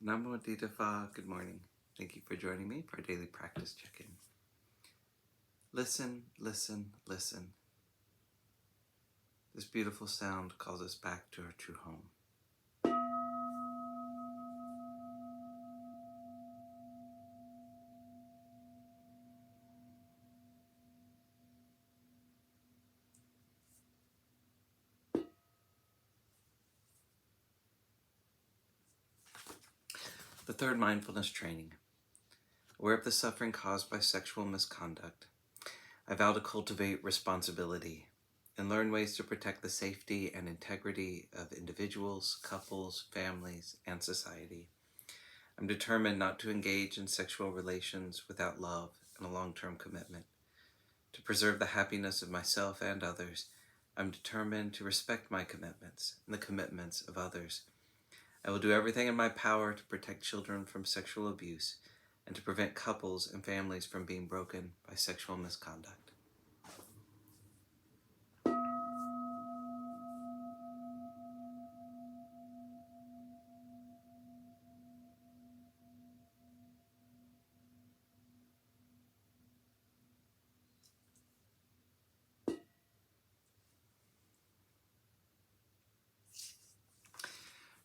Namo, good morning. Thank you for joining me for our daily practice check-in. Listen, listen, listen. This beautiful sound calls us back to our true home. The third mindfulness training. Aware of the suffering caused by sexual misconduct, I vow to cultivate responsibility and learn ways to protect the safety and integrity of individuals, couples, families, and society. I'm determined not to engage in sexual relations without love and a long-term commitment. To preserve the happiness of myself and others, I'm determined to respect my commitments and the commitments of others. I will do everything in my power to protect children from sexual abuse and to prevent couples and families from being broken by sexual misconduct.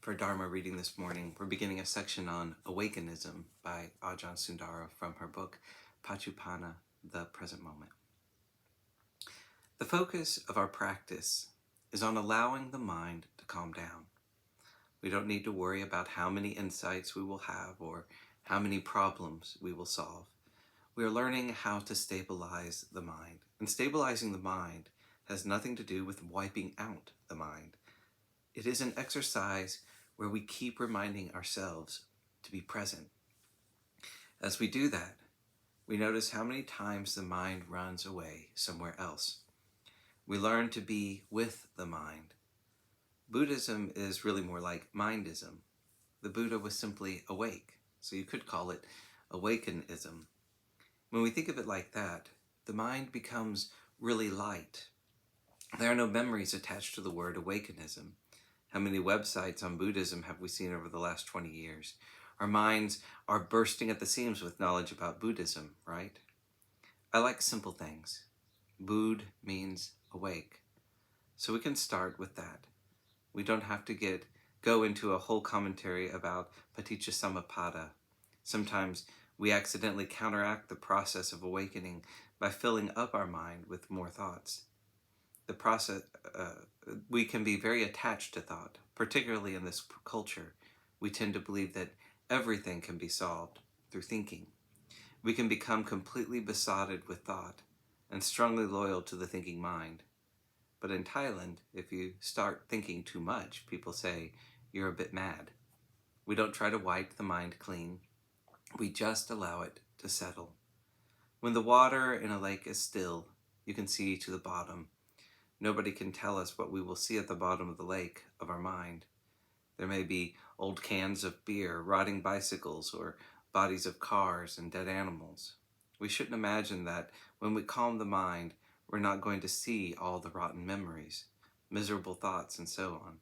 For Dharma reading this morning, we're beginning a section on awakenism by Ajahn Sundara from her book, Paccuppanna, The Present Moment. The focus of our practice is on allowing the mind to calm down. We don't need to worry about how many insights we will have or how many problems we will solve. We are learning how to stabilize the mind. And stabilizing the mind has nothing to do with wiping out the mind. It is an exercise where we keep reminding ourselves to be present. As we do that, we notice how many times the mind runs away somewhere else. We learn to be with the mind. Buddhism is really more like mindism. The Buddha was simply awake, so you could call it awakenism. When we think of it like that, the mind becomes really light. There are no memories attached to the word awakenism. How many websites on Buddhism have we seen over the last 20 years? Our minds are bursting at the seams with knowledge about Buddhism, right? I like simple things. Bud means awake. So we can start with that. We don't have to go into a whole commentary about Paccuppanna. Sometimes we accidentally counteract the process of awakening by filling up our mind with more thoughts. We can be very attached to thought, particularly in this culture. We tend to believe that everything can be solved through thinking. We can become completely besotted with thought and strongly loyal to the thinking mind. But in Thailand, if you start thinking too much, people say you're a bit mad. We don't try to wipe the mind clean. We just allow it to settle. When the water in a lake is still, you can see to the bottom. Nobody can tell us what we will see at the bottom of the lake of our mind. There may be old cans of beer, rotting bicycles, or bodies of cars and dead animals. We shouldn't imagine that when we calm the mind, we're not going to see all the rotten memories, miserable thoughts, and so on.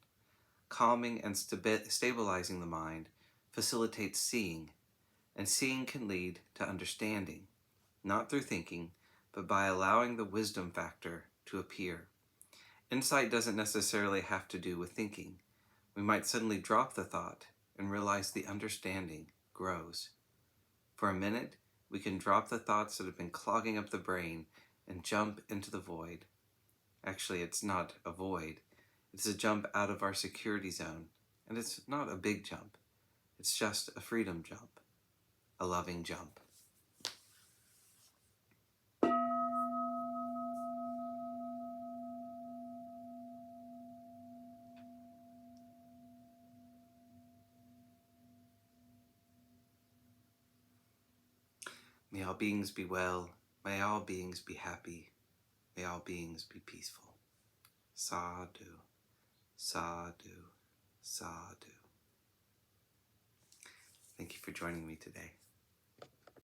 Calming and stabilizing the mind facilitates seeing, and seeing can lead to understanding, not through thinking, but by allowing the wisdom factor to appear. Insight doesn't necessarily have to do with thinking. We might suddenly drop the thought and realize the understanding grows. For a minute, we can drop the thoughts that have been clogging up the brain and jump into the void. Actually, it's not a void. It's a jump out of our security zone. And it's not a big jump. It's just a freedom jump. A loving jump. May all beings be well. May all beings be happy. May all beings be peaceful. Sadhu, sadhu, sadhu. Thank you for joining me today.